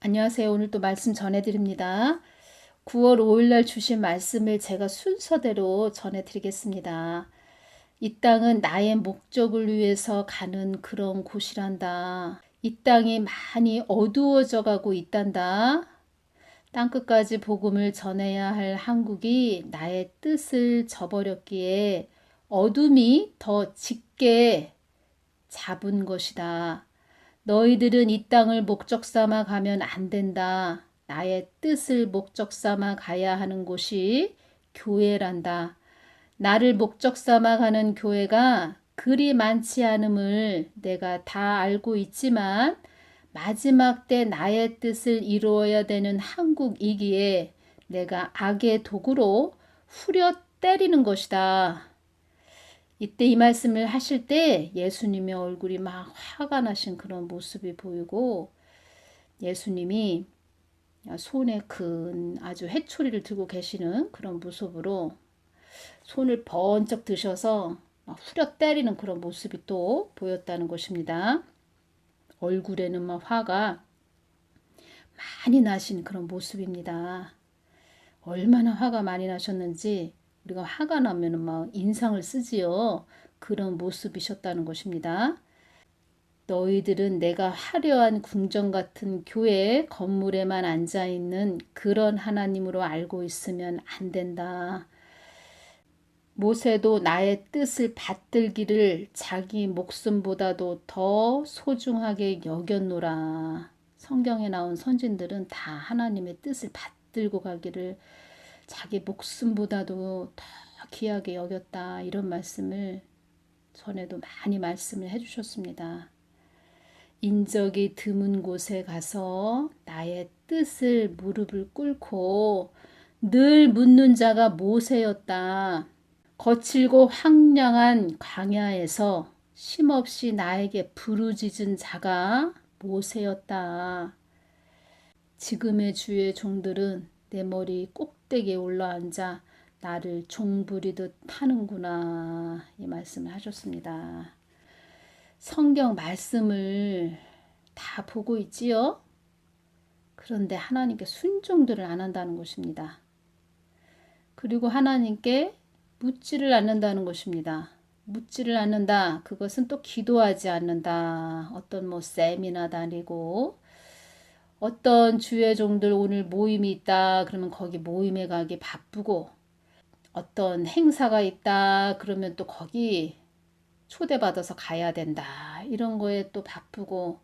안녕하세요. 오늘 또 말씀 전해드립니다. 9월 5일 날 주신 말씀을 제가 순서대로 전해드리겠습니다. 이 땅은 나의 목적을 위해서 가는 그런 곳이란다. 이 땅이 많이 어두워져 가고 있단다. 땅끝까지 복음을 전해야 할 한국이 나의 뜻을 저버렸기에 어둠이 더 짙게 잡은 것이다. 너희들은 이 땅을 목적 삼아 가면 안 된다. 나의 뜻을 목적 삼아 가야 하는 곳이 교회란다. 나를 목적 삼아 가는 교회가 그리 많지 않음을 내가 다 알고 있지만 마지막 때 나의 뜻을 이루어야 되는 한국이기에 내가 악의 도구로 후려 때리는 것이다. 이때 이 말씀을 하실 때 예수님의 얼굴이 막 화가 나신 그런 모습이 보이고, 예수님이 손에 큰 아주 회초리를 들고 계시는 그런 모습으로 손을 번쩍 드셔서 막 후려 때리는 그런 모습이 또 보였다는 것입니다. 얼굴에는 막 화가 많이 나신 그런 모습입니다. 얼마나 화가 많이 나셨는지, 우리가 화가 나면은 막 인상을 쓰지요. 그런 모습이셨다는 것입니다. 너희들은 내가 화려한 궁전 같은 교회 건물에만 앉아 있는 그런 하나님으로 알고 있으면 안 된다. 모세도 나의 뜻을 받들기를 자기 목숨보다도 더 소중하게 여겼노라. 성경에 나온 선진들은 다 하나님의 뜻을 받들고 가기를 자기 목숨보다도 더 귀하게 여겼다. 이런 말씀을 전에도 많이 말씀을 해주셨습니다. 인적이 드문 곳에 가서 나의 뜻을 무릎을 꿇고 늘 묻는 자가 모세였다. 거칠고 황량한 광야에서 쉼없이 나에게 부르짖은 자가 모세였다. 지금의 주의 종들은 내 머리 꼭대기에 올라앉아 나를 종부리듯 파는구나. 이 말씀을 하셨습니다. 성경 말씀을 다 보고 있지요. 그런데 하나님께 순종들을 안 한다는 것입니다. 그리고 하나님께 묻지를 않는다는 것입니다. 묻지를 않는다. 그것은 또 기도하지 않는다. 어떤 세미나 다니고 어떤 주의 종들 오늘 모임이 있다. 그러면 거기 모임에 가기 바쁘고, 어떤 행사가 있다. 그러면 또 거기 초대받아서 가야 된다. 이런 거에 또 바쁘고,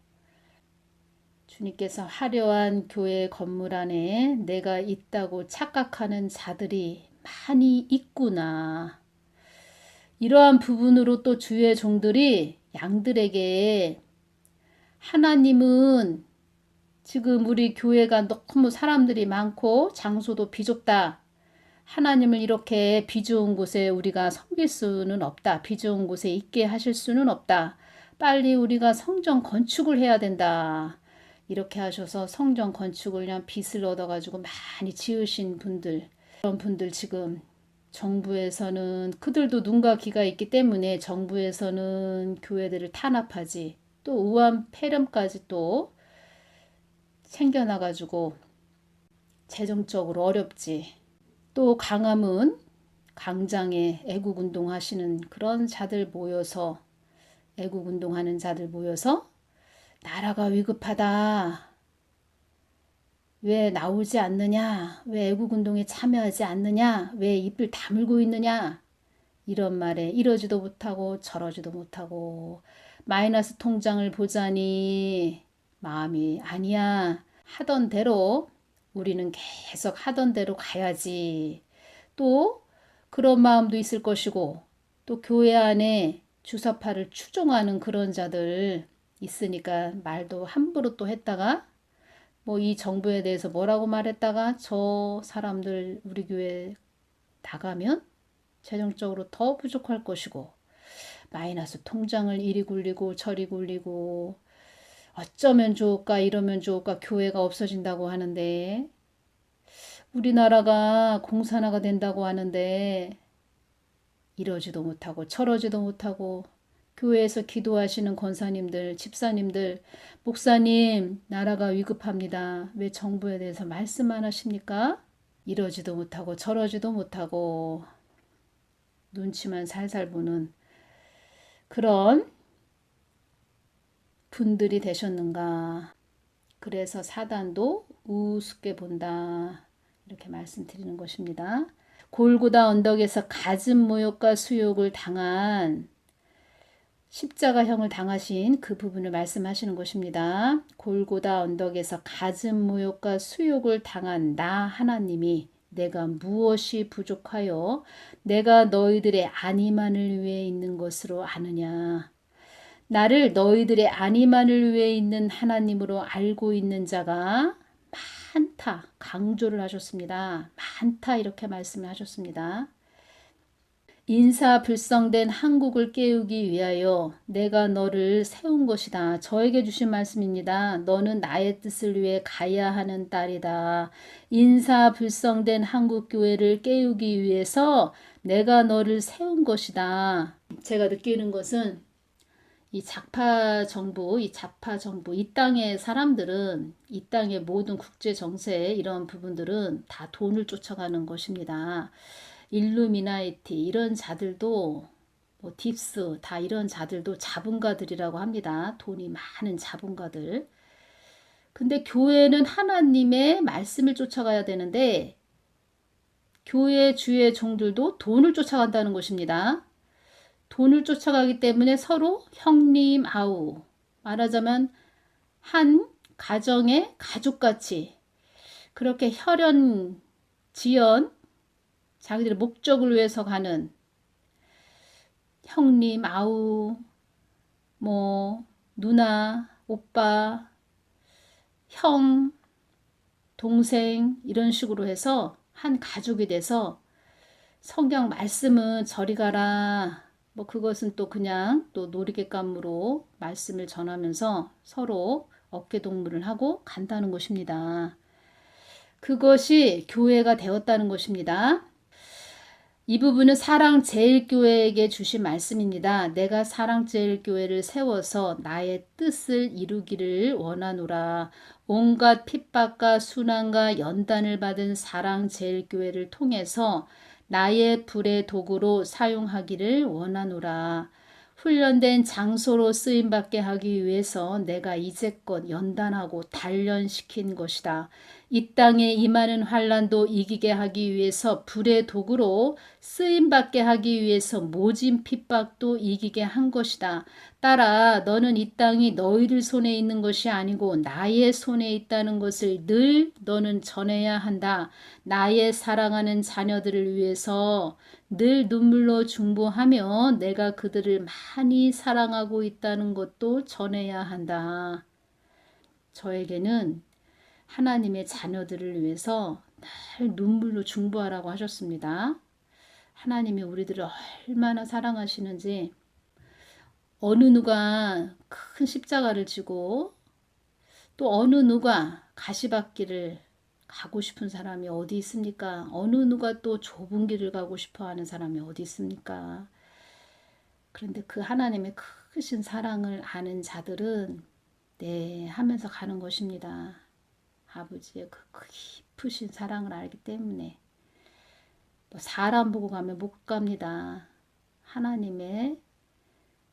주님께서 화려한 교회 건물 안에 내가 있다고 착각하는 자들이 많이 있구나. 이러한 부분으로 또 주의 종들이 양들에게, 하나님은 지금 우리 교회가 너무 사람들이 많고 장소도 비좁다. 하나님을 이렇게 비좋은 곳에 우리가 섬길 수는 없다. 비좋은 곳에 있게 하실 수는 없다. 빨리 우리가 성전 건축을 해야 된다. 이렇게 하셔서 성전 건축을 그냥 빚을 얻어가지고 많이 지으신 분들, 그런 분들 지금 정부에서는, 그들도 눈과 귀가 있기 때문에 정부에서는 교회들을 탄압하지, 또 우한 폐렴까지 또 생겨나가지고 재정적으로 어렵지. 또 강함은 강장에 애국운동 하시는 그런 자들 모여서, 애국운동하는 자들 모여서 나라가 위급하다. 왜 나오지 않느냐? 왜 애국운동에 참여하지 않느냐? 왜 입을 다물고 있느냐? 이런 말에 이러지도 못하고 저러지도 못하고, 마이너스 통장을 보자니 마음이 아니야. 하던 대로, 우리는 계속 하던 대로 가야지. 또 그런 마음도 있을 것이고, 또 교회 안에 주사파를 추종하는 그런 자들 있으니까 말도 함부로 또 했다가, 이 정부에 대해서 뭐라고 말했다가 저 사람들 우리 교회 나가면 재정적으로 더 부족할 것이고, 마이너스 통장을 이리 굴리고 저리 굴리고, 어쩌면 좋을까 이러면 좋을까 교회가 없어진다고 하는데, 우리나라가 공산화가 된다고 하는데 이러지도 못하고 저러지도 못하고 교회에서 기도하시는 권사님들, 집사님들, 목사님, 나라가 위급합니다. 왜 정부에 대해서 말씀 안 하십니까? 이러지도 못하고 저러지도 못하고 눈치만 살살 보는 그런 분들이 되셨는가. 그래서 사단도 우습게 본다. 이렇게 말씀드리는 것입니다. 골고다 언덕에서 갖은 모욕과 수욕을 당한 십자가형을 당하신 그 부분을 말씀하시는 것입니다. 골고다 언덕에서 갖은 모욕과 수욕을 당한 나 하나님이 내가 무엇이 부족하여 내가 너희들의 안위만을 위해 있는 것으로 아느냐. 나를 너희들의 안위만을 위해 있는 하나님으로 알고 있는 자가 많다. 강조를 하셨습니다. 많다 이렇게 말씀을 하셨습니다. 인사불성된 한국을 깨우기 위하여 내가 너를 세운 것이다. 저에게 주신 말씀입니다. 너는 나의 뜻을 위해 가야 하는 딸이다. 인사불성된 한국교회를 깨우기 위해서 내가 너를 세운 것이다. 제가 느끼는 것은 이 좌파 정부, 이 땅의 사람들은, 이 땅의 모든 국제 정세 이런 부분들은 다 돈을 쫓아가는 것입니다. 일루미나이티 이런 자들도 뭐 딥스 다 이런 자들도 자본가들이라고 합니다. 돈이 많은 자본가들. 근데 교회는 하나님의 말씀을 쫓아가야 되는데 교회 주의 종들도 돈을 쫓아간다는 것입니다. 돈을 쫓아가기 때문에 서로 형님 아우 말하자면 한 가정의 가족같이 그렇게 혈연 지연 자기들의 목적을 위해서 가는 형님 아우 뭐 누나 오빠 형 동생 이런 식으로 해서 한 가족이 돼서 성경 말씀은 저리 가라 뭐 그것은 또 그냥 또 놀이객감으로 말씀을 전하면서 서로 어깨동무를 하고 간다는 것입니다. 그것이 교회가 되었다는 것입니다. 이 부분은 사랑제일교회에게 주신 말씀입니다. 내가 사랑제일교회를 세워서 나의 뜻을 이루기를 원하노라. 온갖 핍박과 순환과 연단을 받은 사랑제일교회를 통해서 나의 불의 도구로 사용하기를 원하노라. 훈련된 장소로 쓰임받게 하기 위해서 내가 이제껏 연단하고 단련시킨 것이다. 이 땅에 임하는 환난도 이기게 하기 위해서 불의 도구로 쓰임받게 하기 위해서 모진 핍박도 이기게 한 것이다. 따라 너는 이 땅이 너희들 손에 있는 것이 아니고 나의 손에 있다는 것을 늘 너는 전해야 한다. 나의 사랑하는 자녀들을 위해서 늘 눈물로 중보하며 내가 그들을 많이 사랑하고 있다는 것도 전해야 한다. 저에게는 하나님의 자녀들을 위해서 늘 눈물로 중보하라고 하셨습니다. 하나님이 우리들을 얼마나 사랑하시는지 어느 누가 큰 십자가를 지고 또 어느 누가 가시밭길을 가고 싶은 사람이 어디 있습니까? 어느 누가 또 좁은 길을 가고 싶어 하는 사람이 어디 있습니까? 그런데 그 하나님의 크신 사랑을 아는 자들은 네 하면서 가는 것입니다. 아버지의 그 깊으신 사랑을 알기 때문에 뭐 사람 보고 가면 못 갑니다. 하나님의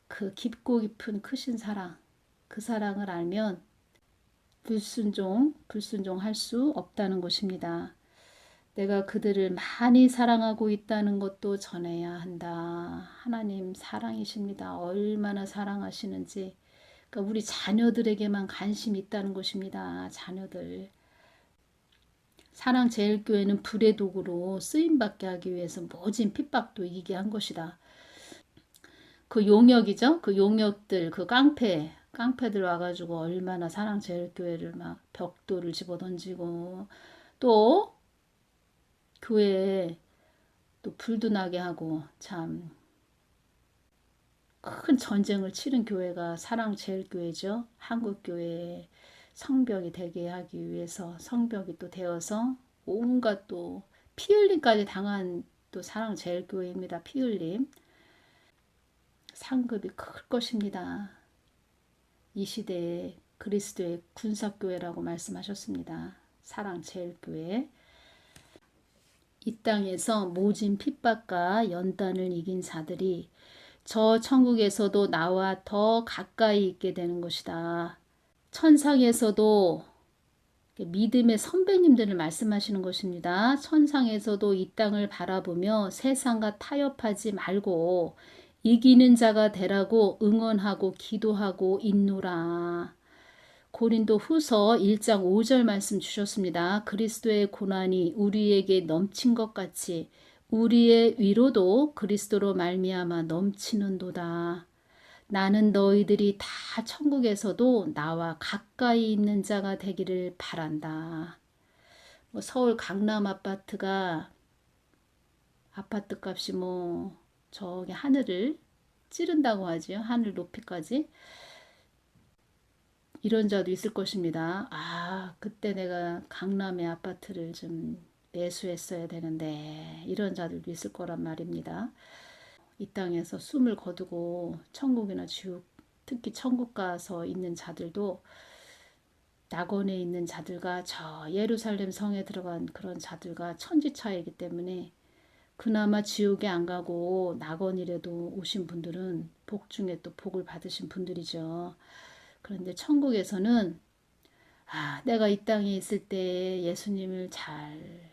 그 깊고 깊은 크신 사랑, 그 사랑을 알면 불순종할 수 없다는 것입니다. 내가 그들을 많이 사랑하고 있다는 것도 전해야 한다. 하나님 사랑이십니다. 얼마나 사랑하시는지. 그러니까 우리 자녀들에게만 관심이 있다는 것입니다. 자녀들. 사랑제일교회는 불의 도구로 쓰임받게 하기 위해서 모진 핍박도 이기게 한 것이다. 그 용역이죠. 그 용역들, 그 깡패들 와가지고 얼마나 사랑제일교회를 막 벽돌을 집어던지고 또 교회에 또 불도 나게 하고 참 큰 전쟁을 치른 교회가 사랑제일교회죠. 한국교회의 성벽이 되게 하기 위해서 성벽이 또 되어서 온갖 또 피 흘림까지 당한 또 사랑제일교회입니다. 피 흘림. 상급이 클 것입니다. 이 시대에 그리스도의 군사교회라고 말씀하셨습니다. 사랑제일교회. 이 땅에서 모진 핍박과 연단을 이긴 자들이 저 천국에서도 나와 더 가까이 있게 되는 것이다. 천상에서도 믿음의 선배님들을 말씀하시는 것입니다. 천상에서도 이 땅을 바라보며 세상과 타협하지 말고 이기는 자가 되라고 응원하고 기도하고 있노라. 고린도 후서 1장 5절 말씀 주셨습니다. 그리스도의 고난이 우리에게 넘친 것 같이 우리의 위로도 그리스도로 말미암아 넘치는도다. 나는 너희들이 다 천국에서도 나와 가까이 있는 자가 되기를 바란다. 서울 강남 아파트가 아파트 값이 저기 하늘을 찌른다고 하지요. 하늘 높이까지. 이런 자도 있을 것입니다. 그때 내가 강남의 아파트를 좀 매수했어야 되는데, 이런 자들도 있을 거란 말입니다. 이 땅에서 숨을 거두고 천국이나 지옥, 특히 천국 가서 있는 자들도 낙원에 있는 자들과 저 예루살렘 성에 들어간 그런 자들과 천지차이기 때문에 그나마 지옥에 안 가고 낙원이라도 오신 분들은 복 중에 또 복을 받으신 분들이죠. 그런데 천국에서는 내가 이 땅에 있을 때 예수님을 잘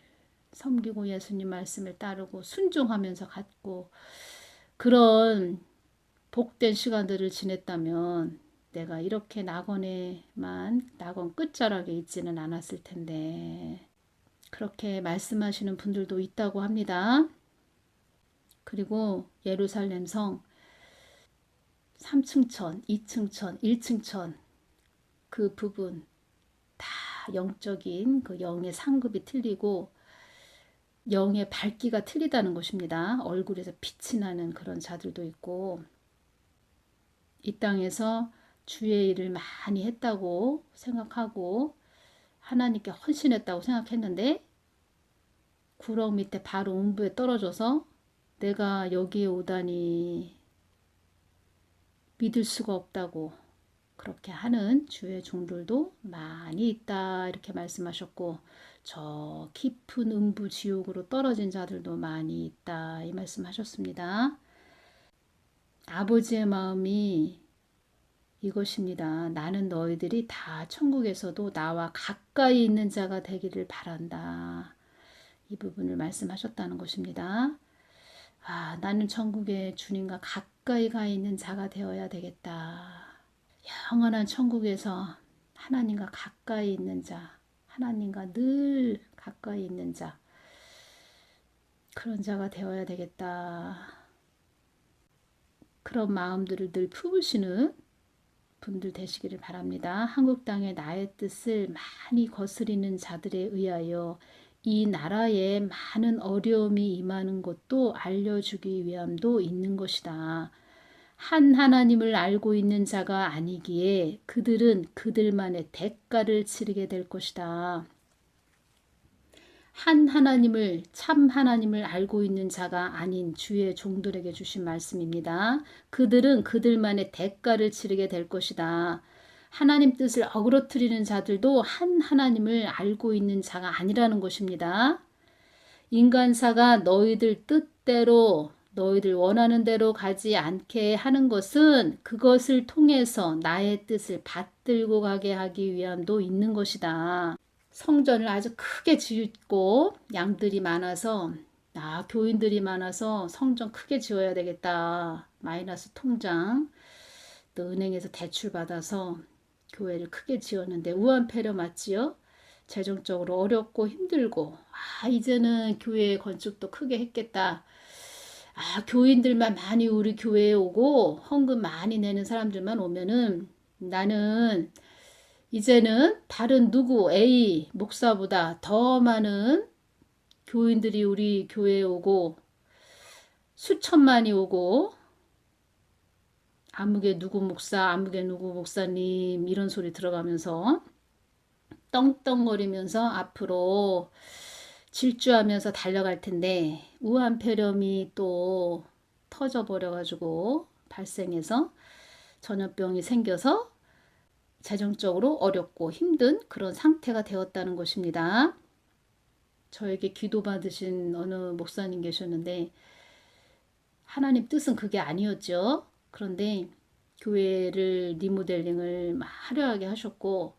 섬기고 예수님 말씀을 따르고 순종하면서 갔고 그런 복된 시간들을 지냈다면 내가 이렇게 낙원 끝자락에 있지는 않았을 텐데, 그렇게 말씀하시는 분들도 있다고 합니다. 그리고 예루살렘 성 3층 천, 2층 천, 1층 천, 그 부분 다 영적인 그 영의 상급이 틀리고 영의 밝기가 틀리다는 것입니다. 얼굴에서 빛이 나는 그런 자들도 있고, 이 땅에서 주의 일을 많이 했다고 생각하고 하나님께 헌신했다고 생각했는데 구렁 밑에 바로 음부에 떨어져서 내가 여기에 오다니 믿을 수가 없다고 그렇게 하는 주의 종들도 많이 있다, 이렇게 말씀하셨고, 저 깊은 음부 지옥으로 떨어진 자들도 많이 있다, 이 말씀하셨습니다. 아버지의 마음이 이것입니다. 나는 너희들이 다 천국에서도 나와 가까이 있는 자가 되기를 바란다. 이 부분을 말씀하셨다는 것입니다. 나는 천국에 주님과 가까이 가 있는 자가 되어야 되겠다. 영원한 천국에서 하나님과 가까이 있는 자, 하나님과 늘 가까이 있는 자, 그런 자가 되어야 되겠다. 그런 마음들을 늘 품으시는 분들 되시기를 바랍니다. 한국 땅에 나의 뜻을 많이 거스리는 자들에 의하여 이 나라에 많은 어려움이 임하는 것도 알려주기 위함도 있는 것이다. 한 하나님을 알고 있는 자가 아니기에 그들은 그들만의 대가를 치르게 될 것이다. 한 하나님을, 참 하나님을 알고 있는 자가 아닌 주의 종들에게 주신 말씀입니다. 그들은 그들만의 대가를 치르게 될 것이다. 하나님 뜻을 어그러뜨리는 자들도 한 하나님을 알고 있는 자가 아니라는 것입니다. 인간사가 너희들 뜻대로, 너희들 원하는 대로 가지 않게 하는 것은 그것을 통해서 나의 뜻을 받들고 가게 하기 위함도 있는 것이다. 성전을 아주 크게 짓고 양들이 많아서 교인들이 많아서 성전 크게 지어야 되겠다. 마이너스 통장 또 은행에서 대출 받아서 교회를 크게 지었는데 우한폐렴 맞지요? 재정적으로 어렵고 힘들고 이제는 교회 건축도 크게 했겠다. 교인들만 많이 우리 교회에 오고 헌금 많이 내는 사람들만 오면은 나는 이제는 다른 누구 A 목사보다 더 많은 교인들이 우리 교회에 오고 수천만이 오고 아무개 누구 목사, 아무개 누구 목사님 이런 소리 들어가면서 떵떵거리면서 앞으로 질주하면서 달려갈 텐데 우한폐렴이 또 터져버려가지고 발생해서 전염병이 생겨서 재정적으로 어렵고 힘든 그런 상태가 되었다는 것입니다. 저에게 기도 받으신 어느 목사님 계셨는데 하나님 뜻은 그게 아니었죠. 그런데 교회를 리모델링을 막 화려하게 하셨고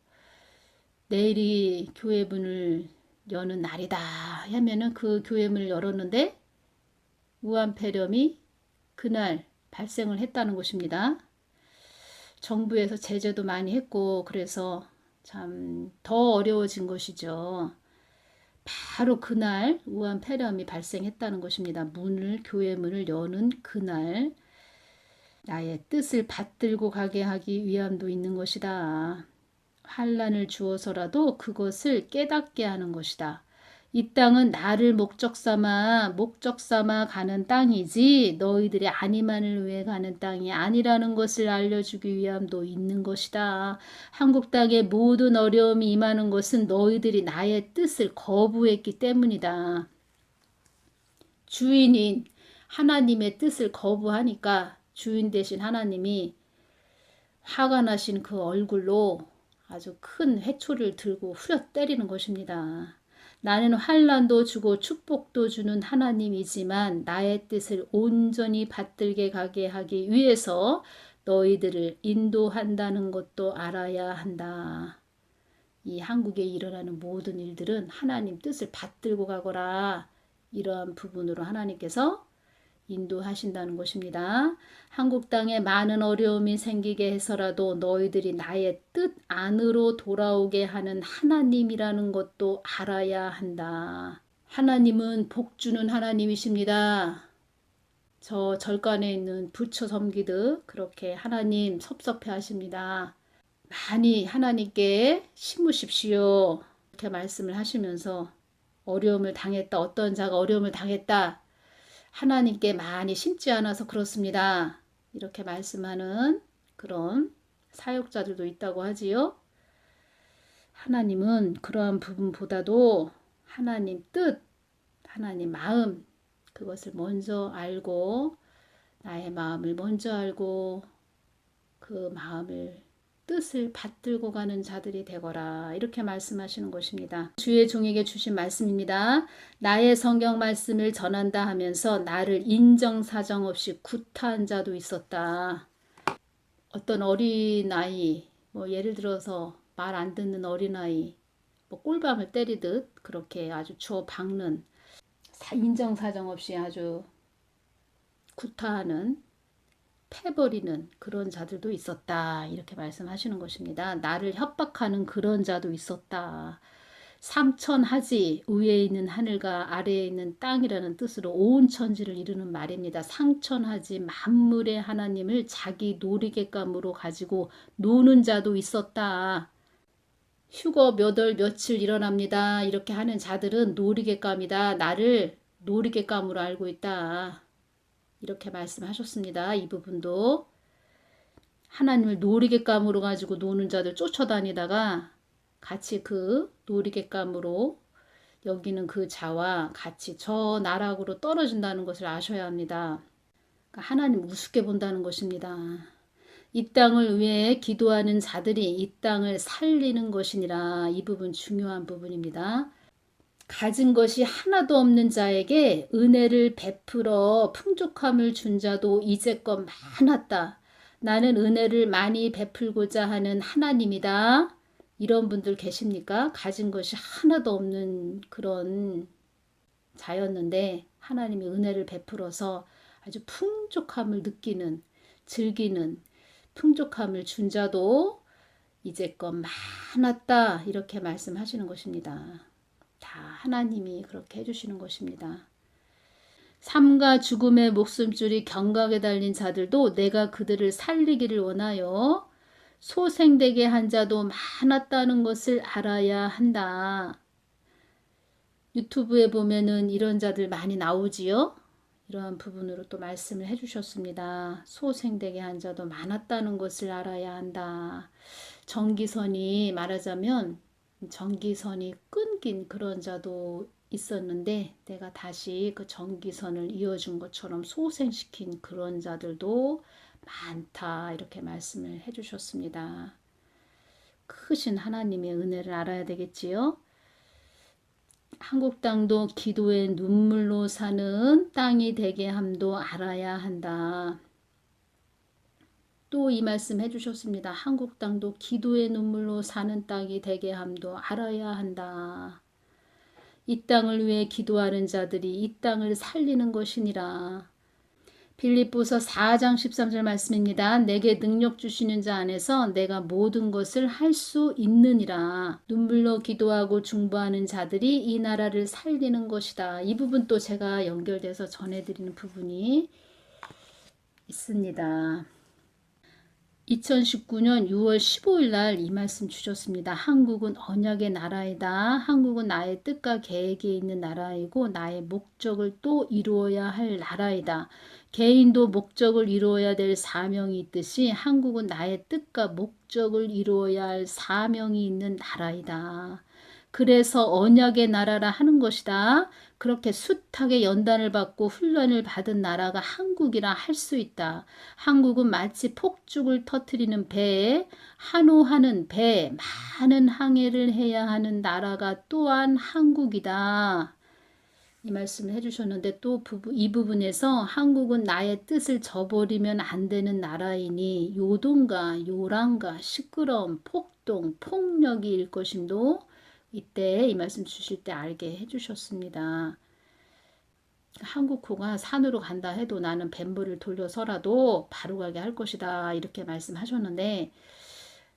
내일이 교회 문을 여는 날이다 하면은 그 교회 문을 열었는데 우한폐렴이 그날 발생을 했다는 것입니다. 정부에서 제재도 많이 했고 그래서 참 더 어려워진 것이죠. 바로 그날 우한폐렴이 발생했다는 것입니다. 교회 문을 여는 그날 나의 뜻을 받들고 가게 하기 위함도 있는 것이다. 환난을 주어서라도 그것을 깨닫게 하는 것이다. 이 땅은 나를 목적 삼아 가는 땅이지 너희들의 안위만을 위해 가는 땅이 아니라는 것을 알려주기 위함도 있는 것이다. 한국 땅에 모든 어려움이 임하는 것은 너희들이 나의 뜻을 거부했기 때문이다. 주인인 하나님의 뜻을 거부하니까 주인 대신 하나님이 화가 나신 그 얼굴로 아주 큰 회초리를 들고 후려 때리는 것입니다. 나는 환난도 주고 축복도 주는 하나님이지만 나의 뜻을 온전히 받들게 가게 하기 위해서 너희들을 인도한다는 것도 알아야 한다. 이 한국에 일어나는 모든 일들은 하나님 뜻을 받들고 가거라. 이러한 부분으로 하나님께서 인도하신다는 것입니다. 한국 땅에 많은 어려움이 생기게 해서라도 너희들이 나의 뜻 안으로 돌아오게 하는 하나님이라는 것도 알아야 한다. 하나님은 복 주는 하나님이십니다. 저 절간에 있는 부처 섬기듯 그렇게 하나님 섭섭해 하십니다. 많이 하나님께 심으십시오. 이렇게 말씀을 하시면서 어려움을 당했다. 어떤 자가 어려움을 당했다. 하나님께 많이 심지 않아서 그렇습니다. 이렇게 말씀하는 그런 사역자들도 있다고 하지요. 하나님은 그러한 부분보다도 하나님 뜻, 하나님 마음 그것을 먼저 알고 나의 마음을 먼저 알고 그 마음을 뜻을 받들고 가는 자들이 되거라 이렇게 말씀하시는 것입니다. 주의 종에게 주신 말씀입니다. 나의 성경 말씀을 전한다 하면서 나를 인정사정 없이 구타한 자도 있었다. 어떤 어린아이 예를 들어서 말 안 듣는 어린아이 꿀밤을 때리듯 그렇게 아주 주워 박는 인정사정 없이 아주 구타하는 패버리는 그런 자들도 있었다. 이렇게 말씀하시는 것입니다. 나를 협박하는 그런 자도 있었다. 상천하지 위에 있는 하늘과 아래에 있는 땅이라는 뜻으로 온 천지를 이루는 말입니다. 상천하지 만물의 하나님을 자기 놀이객감으로 가지고 노는 자도 있었다. 휴거 몇 월 며칠 일어납니다. 이렇게 하는 자들은 놀이객감이다. 나를 놀이객감으로 알고 있다. 이렇게 말씀하셨습니다. 이 부분도 하나님을 놀이객감으로 가지고 노는 자들 쫓아다니다가 같이 그 놀이객감으로 여기는 그 자와 같이 저 나락으로 떨어진다는 것을 아셔야 합니다. 그러니까 하나님 우습게 본다는 것입니다. 이 땅을 위해 기도하는 자들이 이 땅을 살리는 것이니라. 이 부분 중요한 부분입니다. 가진 것이 하나도 없는 자에게 은혜를 베풀어 풍족함을 준 자도 이제껏 많았다. 나는 은혜를 많이 베풀고자 하는 하나님이다. 이런 분들 계십니까? 가진 것이 하나도 없는 그런 자였는데 하나님이 은혜를 베풀어서 아주 풍족함을 느끼는, 즐기는 풍족함을 준 자도 이제껏 많았다. 이렇게 말씀하시는 것입니다. 다 하나님이 그렇게 해주시는 것입니다. 삶과 죽음의 목숨줄이 경각에 달린 자들도 내가 그들을 살리기를 원하여 소생되게 한 자도 많았다는 것을 알아야 한다. 유튜브에 보면은 이런 자들 많이 나오지요. 이러한 부분으로 또 말씀을 해주셨습니다. 소생되게 한 자도 많았다는 것을 알아야 한다. 전기선이 말하자면 전기선이 끊긴 그런 자도 있었는데 내가 다시 그 전기선을 이어준 것처럼 소생시킨 그런 자들도 많다. 이렇게 말씀을 해주셨습니다. 크신 하나님의 은혜를 알아야 되겠지요. 한국 땅도 기도의 눈물로 사는 땅이 되게 함도 알아야 한다. 또 이 말씀 해주셨습니다. 한국 땅도 기도의 눈물로 사는 땅이 되게 함도 알아야 한다. 이 땅을 위해 기도하는 자들이 이 땅을 살리는 것이니라. 빌립보서 4장 13절 말씀입니다. 내게 능력 주시는 자 안에서 내가 모든 것을 할 수 있느니라. 눈물로 기도하고 중보하는 자들이 이 나라를 살리는 것이다. 이 부분 또 제가 연결돼서 전해드리는 부분이 있습니다. 2019년 6월 15일 날 이 말씀 주셨습니다. 한국은 언약의 나라이다. 한국은 나의 뜻과 계획에 있는 나라이고 나의 목적을 또 이루어야 할 나라이다. 개인도 목적을 이루어야 될 사명이 있듯이 한국은 나의 뜻과 목적을 이루어야 할 사명이 있는 나라이다. 그래서 언약의 나라라 하는 것이다. 그렇게 숱하게 연단을 받고 훈련을 받은 나라가 한국이라 할 수 있다. 한국은 마치 폭죽을 터뜨리는 배에 한호하는 배, 많은 항해를 해야 하는 나라가 또한 한국이다. 이 말씀을 해주셨는데 또 이 부분에서 한국은 나의 뜻을 저버리면 안 되는 나라이니 요동과 요란과 시끄러움, 폭동, 폭력이 일 것임도 이때 이 말씀 주실 때 알게 해주셨습니다. 한국호가 산으로 간다 해도 나는 뱃물을 돌려서라도 바로 가게 할 것이다 이렇게 말씀하셨는데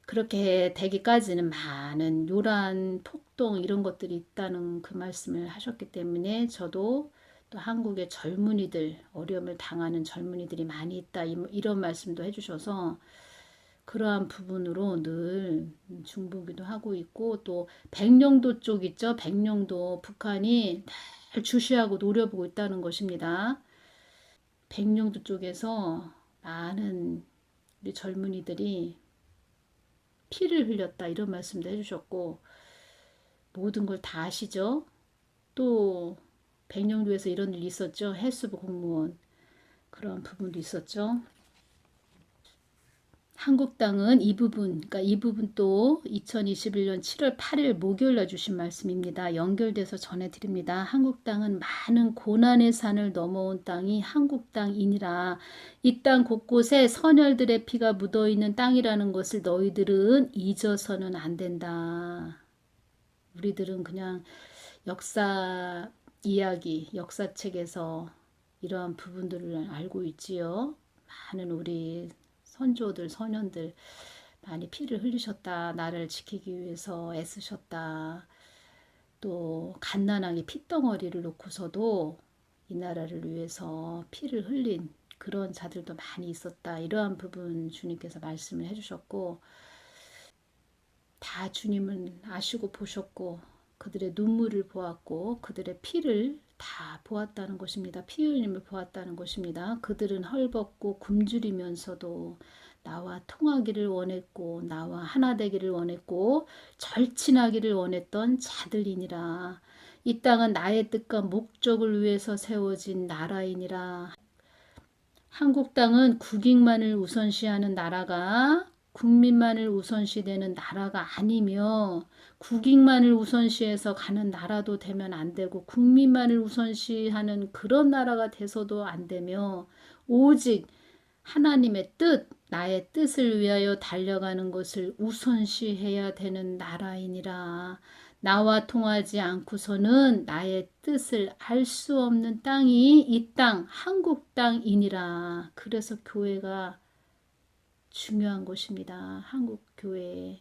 그렇게 되기까지는 많은 요란, 폭동 이런 것들이 있다는 그 말씀을 하셨기 때문에 저도 또 한국의 젊은이들, 어려움을 당하는 젊은이들이 많이 있다 이런 말씀도 해주셔서 그러한 부분으로 늘 중보기도 하고 있고 또 백령도 쪽 있죠. 백령도 북한이 늘 주시하고 노려보고 있다는 것입니다. 백령도 쪽에서 많은 우리 젊은이들이 피를 흘렸다 이런 말씀도 해주셨고 모든 걸 다 아시죠? 또 백령도에서 이런 일이 있었죠. 해수부 공무원 그런 부분도 있었죠. 한국 땅은 이 부분, 그러니까 이 부분 또 2021년 7월 8일 목요일 날 주신 말씀입니다. 연결돼서 전해드립니다. 한국 땅은 많은 고난의 산을 넘어온 땅이 한국 땅이니라. 이 땅 곳곳에 선열들의 피가 묻어있는 땅이라는 것을 너희들은 잊어서는 안 된다. 우리들은 그냥 역사 이야기, 역사책에서 이러한 부분들을 알고 있지요. 많은 우리 선조들, 선현들 많이 피를 흘리셨다. 나를 지키기 위해서 애쓰셨다. 또 갓난아기 핏덩어리를 놓고서도 이 나라를 위해서 피를 흘린 그런 자들도 많이 있었다. 이러한 부분 주님께서 말씀을 해주셨고 다 주님은 아시고 보셨고 그들의 눈물을 보았고 그들의 피를 다 보았다는 것입니다. 피 흘림을 보았다는 것입니다. 그들은 헐벗고 굶주리면서도 나와 통하기를 원했고 나와 하나 되기를 원했고 절친하기를 원했던 자들이니라. 이 땅은 나의 뜻과 목적을 위해서 세워진 나라이니라. 한국 땅은 국익만을 우선시하는 나라가 국민만을 우선시되는 나라가 아니며 국익만을 우선시해서 가는 나라도 되면 안 되고 국민만을 우선시하는 그런 나라가 돼서도 안 되며 오직 하나님의 뜻, 나의 뜻을 위하여 달려가는 것을 우선시해야 되는 나라이니라. 나와 통하지 않고서는 나의 뜻을 알 수 없는 땅이 이 땅, 한국 땅이니라. 그래서 교회가 중요한 것입니다. 한국 교회.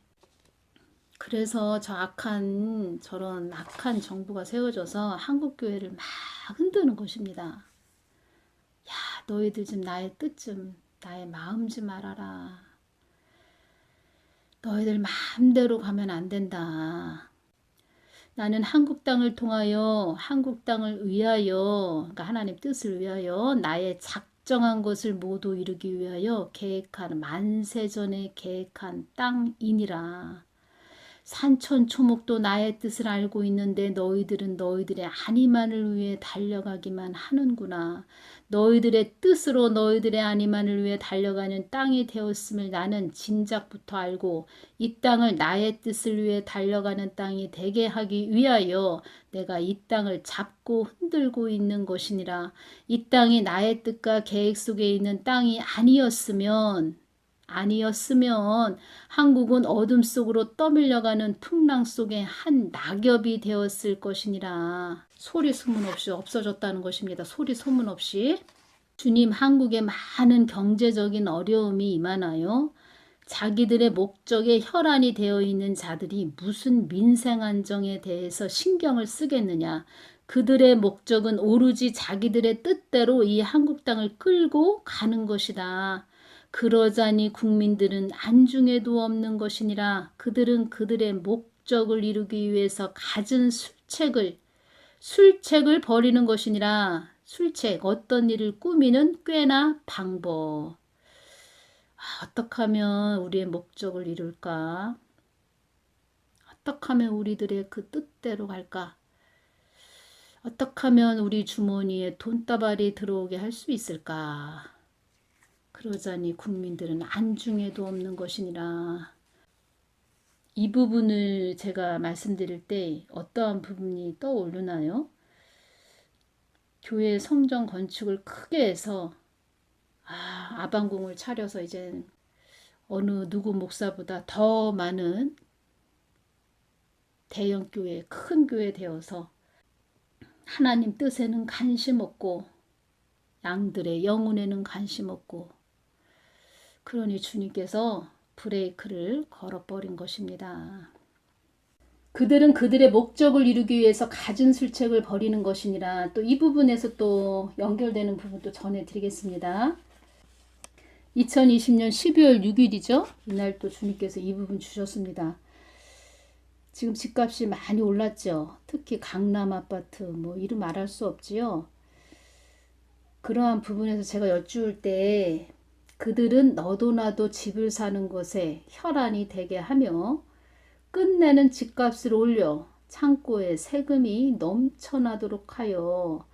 그래서 저런 악한 정부가 세워져서 한국 교회를 막 흔드는 것입니다. 야, 너희들 좀 나의 뜻 좀, 나의 마음 좀 알아라. 너희들 마음대로 가면 안 된다. 나는 한국 땅을 통하여, 한국 땅을 위하여, 그러니까 하나님 뜻을 위하여 나의 작정한 것을 모두 이루기 위하여 계획한 만세전에 계획한 땅이니라. 산천초목도 나의 뜻을 알고 있는데 너희들은 너희들의 안위만을 위해 달려가기만 하는구나. 너희들의 뜻으로 너희들의 안위만을 위해 달려가는 땅이 되었음을 나는 진작부터 알고 이 땅을 나의 뜻을 위해 달려가는 땅이 되게 하기 위하여 내가 이 땅을 잡고 흔들고 있는 것이니라. 이 땅이 나의 뜻과 계획 속에 있는 땅이 아니었으면 한국은 어둠 속으로 떠밀려가는 풍랑 속의 한 낙엽이 되었을 것이니라. 소리 소문 없이 없어졌다는 것입니다. 소리 소문 없이. 주님, 한국에 많은 경제적인 어려움이 임하나요? 자기들의 목적에 혈안이 되어 있는 자들이 무슨 민생 안정에 대해서 신경을 쓰겠느냐. 그들의 목적은 오로지 자기들의 뜻대로 이 한국 땅을 끌고 가는 것이다. 그러자니 국민들은 안중에도 없는 것이니라. 그들은 그들의 목적을 이루기 위해서 갖은 술책을 버리는 것이니라. 술책, 어떤 일을 꾸미는 꾀나 방법. 어떻게 하면 우리의 목적을 이룰까? 어떻게 하면 우리들의 그 뜻대로 갈까? 어떻게 하면 우리 주머니에 돈다발이 들어오게 할 수 있을까? 그러자니 국민들은 안중에도 없는 것이니라. 이 부분을 제가 말씀드릴 때 어떠한 부분이 떠오르나요? 교회 성전 건축을 크게 해서 아방궁을 차려서 이제 어느 누구 목사보다 더 많은 대형 교회, 큰 교회 되어서 하나님 뜻에는 관심 없고 양들의 영혼에는 관심 없고, 그러니 주님께서 브레이크를 걸어버린 것입니다. 그들은 그들의 목적을 이루기 위해서 갖은 술책을 버리는 것이니라. 또 이 부분에서 또 연결되는 부분도 전해드리겠습니다. 2020년 12월 6일이죠. 이날 또 주님께서 이 부분 주셨습니다. 지금 집값이 많이 올랐죠. 특히 강남 아파트 뭐 이름 말할 수 없지요. 그러한 부분에서 제가 여쭈을 때 그들은 너도 나도 집을 사는 것에 혈안이 되게 하며 끝내는 집값을 올려 창고에 세금이 넘쳐나도록 하여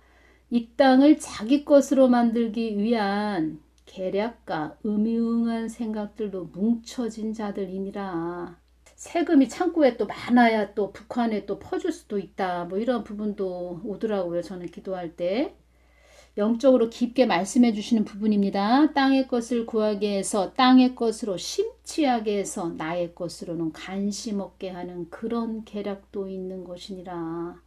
이 땅을 자기 것으로 만들기 위한 계략과 음흉한 생각들로 뭉쳐진 자들이니라. 세금이 창고에 또 많아야 또 북한에 또 퍼줄 수도 있다. 뭐 이런 부분도 오더라고요. 저는 기도할 때. 영적으로 깊게 말씀해 주시는 부분입니다. 땅의 것을 구하게 해서 땅의 것으로 심취하게 해서 나의 것으로는 관심 없게 하는 그런 계략도 있는 것이니라.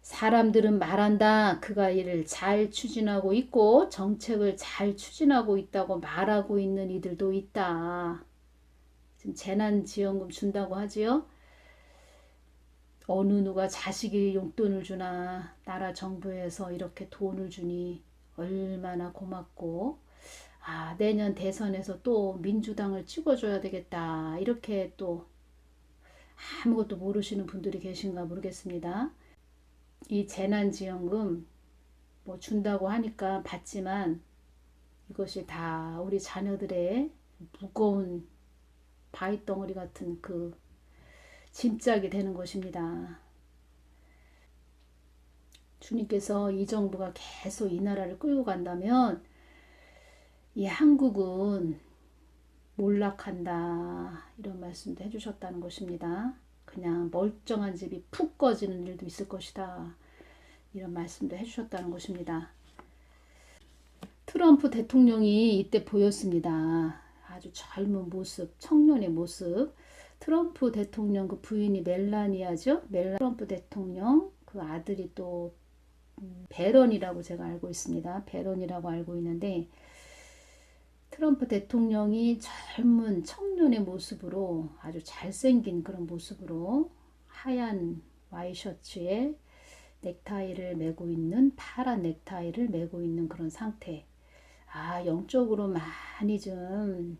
사람들은 말한다. 그가 이를 잘 추진하고 있고 정책을 잘 추진하고 있다고 말하고 있는 이들도 있다. 지금 재난지원금 준다고 하지요. 어느 누가 자식이 용돈을 주나 나라 정부에서 이렇게 돈을 주니 얼마나 고맙고, 내년 대선에서 또 민주당을 찍어줘야 되겠다. 이렇게 또 아무것도 모르시는 분들이 계신가 모르겠습니다. 이 재난지원금 뭐 준다고 하니까 받지만 이것이 다 우리 자녀들의 무거운 바위덩어리 같은 그 짐짝이 되는 것입니다. 주님께서 이 정부가 계속 이 나라를 끌고 간다면 이 한국은 몰락한다. 이런 말씀도 해주셨다는 것입니다. 그냥 멀쩡한 집이 푹 꺼지는 일도 있을 것이다. 이런 말씀도 해주셨다는 것입니다. 트럼프 대통령이 이때 보였습니다. 아주 젊은 모습, 청년의 모습. 트럼프 대통령 그 부인이 멜라니아죠. 트럼프 대통령 그 아들이 또 베런이라고 제가 알고 있습니다. 베런이라고 알고 있는데 트럼프 대통령이 젊은 청년의 모습으로 아주 잘생긴 그런 모습으로 하얀 와이셔츠에 넥타이를 메고 있는 파란 넥타이를 메고 있는 그런 상태. 영적으로 많이 좀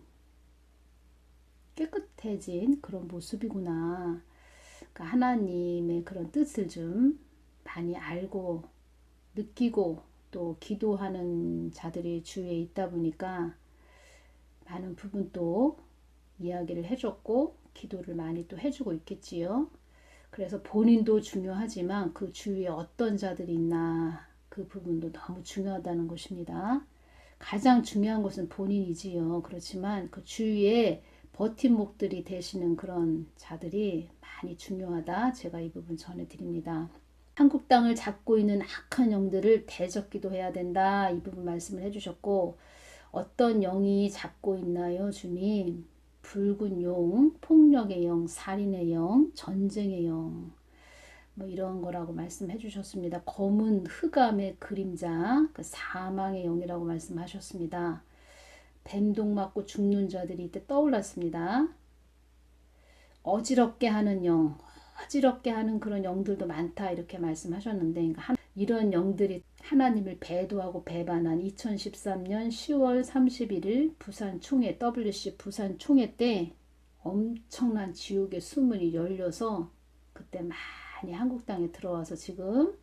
깨끗해진 그런 모습이구나. 그러니까 하나님의 그런 뜻을 좀 많이 알고 느끼고 또 기도하는 자들이 주위에 있다 보니까 많은 부분도 이야기를 해줬고 기도를 많이 또 해주고 있겠지요. 그래서 본인도 중요하지만 그 주위에 어떤 자들이 있나 그 부분도 너무 중요하다는 것입니다. 가장 중요한 것은 본인이지요. 그렇지만 그 주위에 버팀목들이 되시는 그런 자들이 많이 중요하다. 제가 이 부분 전해드립니다. 한국 땅을 잡고 있는 악한 영들을 대적기도 해야 된다. 이 부분 말씀을 해주셨고, 어떤 영이 잡고 있나요, 주님? 붉은 용, 폭력의 영, 살인의 영, 전쟁의 영, 뭐 이런 거라고 말씀해 주셨습니다. 검은 흑암의 그림자, 그 사망의 영이라고 말씀하셨습니다. 뱀독 맞고 죽는 자들이 이때 떠올랐습니다. 어지럽게 하는 영, 어지럽게 하는 그런 영들도 많다 이렇게 말씀하셨는데, 그러니까 이런 영들이 하나님을 배도하고 배반한 2013년 10월 31일 부산 총회, WC 부산 총회 때 엄청난 지옥의 수문이 열려서 그때 많이 한국 땅에 들어와서 지금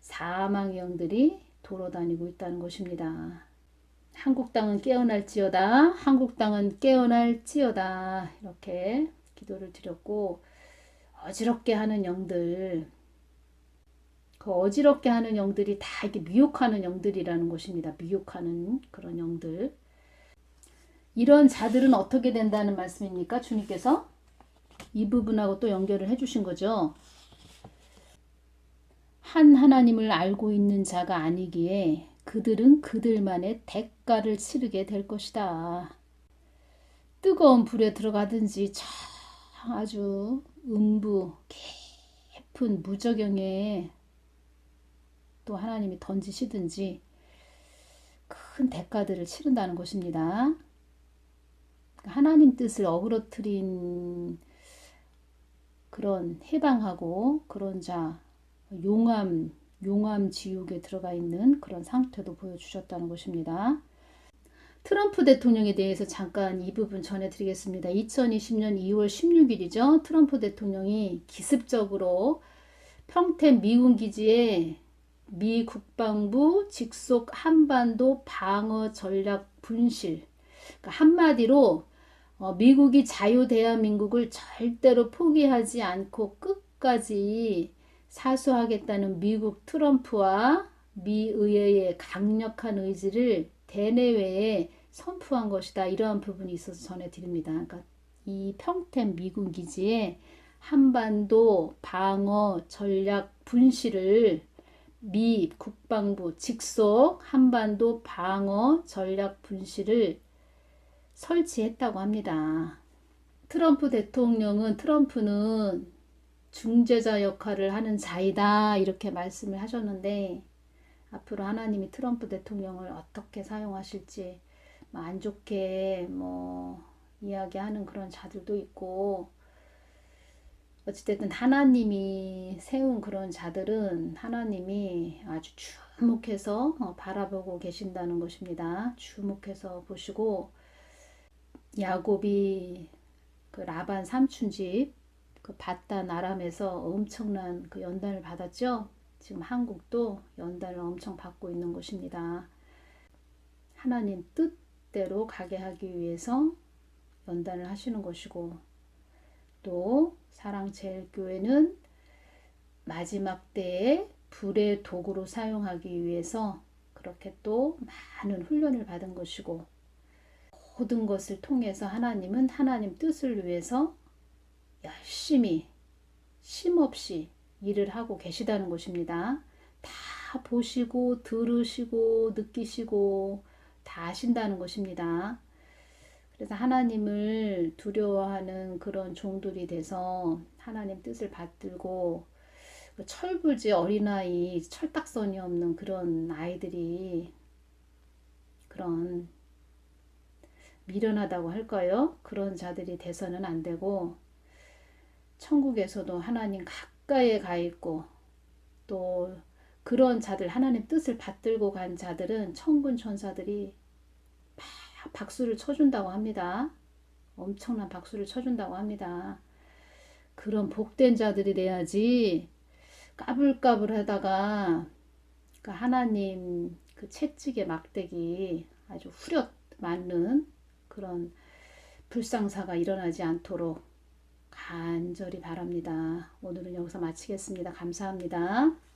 사망의 영들이 돌아다니고 있다는 것입니다. 한국 땅은 깨어날지어다. 한국 땅은 깨어날지어다. 이렇게 기도를 드렸고, 어지럽게 하는 영들, 그 어지럽게 하는 영들이 다 이게 미혹하는 영들이라는 것입니다. 미혹하는 그런 영들. 이런 자들은 어떻게 된다는 말씀입니까? 주님께서 이 부분하고 또 연결을 해주신 거죠. 한 하나님을 알고 있는 자가 아니기에 그들은 그들만의 대가를 치르게 될 것이다. 뜨거운 불에 들어가든지 아주 음부 깊은 무저경에 또 하나님이 던지시든지 큰 대가들을 치른다는 것입니다. 하나님 뜻을 어그러뜨린 그런 해방하고 그런 자, 용암 지옥에 들어가 있는 그런 상태도 보여주셨다는 것입니다. 트럼프 대통령에 대해서 잠깐 이 부분 전해드리겠습니다. 2020년 2월 16일이죠. 트럼프 대통령이 기습적으로 평택 미군 기지에 미 국방부 직속 한반도 방어 전략 분실, 그러니까 한마디로 미국이 자유대한민국을 절대로 포기하지 않고 끝까지 사수하겠다는 미국 트럼프와 미 의회의 강력한 의지를 대내외에 선포한 것이다. 이러한 부분이 있어서 전해드립니다. 그러니까 이 평택 미군 기지에 한반도 방어 전략 분실을 미 국방부 직속 한반도 방어 전략 분실을 설치했다고 합니다. 트럼프는 중재자 역할을 하는 자이다 이렇게 말씀을 하셨는데, 앞으로 하나님이 트럼프 대통령을 어떻게 사용하실지 안 좋게 이야기하는 그런 자들도 있고, 어찌됐든 하나님이 세운 그런 자들은 하나님이 아주 주목해서 바라보고 계신다는 것입니다. 주목해서 보시고, 야곱이 그 라반 삼촌집 그 바단 아람에서 엄청난 그 연단을 받았죠. 지금 한국도 연단을 엄청 받고 있는 것입니다. 하나님 뜻대로 가게 하기 위해서 연단을 하시는 것이고, 또 사랑제일교회는 마지막 때에 불의 도구로 사용하기 위해서 그렇게 또 많은 훈련을 받은 것이고, 모든 것을 통해서 하나님은 하나님 뜻을 위해서 열심히 쉼없이 일을 하고 계시다는 것입니다. 다 보시고 들으시고 느끼시고 다 아신다는 것입니다. 그래서 하나님을 두려워하는 그런 종들이 돼서 하나님 뜻을 받들고, 철부지 어린아이, 철딱선이 없는 그런 아이들이 그런 미련하다고 할까요? 그런 자들이 돼서는 안 되고, 천국에서도 하나님 가까이에 가 있고, 또 그런 자들, 하나님 뜻을 받들고 간 자들은 천군 천사들이 박수를 쳐준다고 합니다. 엄청난 박수를 쳐준다고 합니다. 그런 복된 자들이 돼야지 까불까불 하다가 그 하나님 그 채찍의 막대기 아주 후렷 맞는 그런 불상사가 일어나지 않도록 간절히 바랍니다. 오늘은 여기서 마치겠습니다. 감사합니다.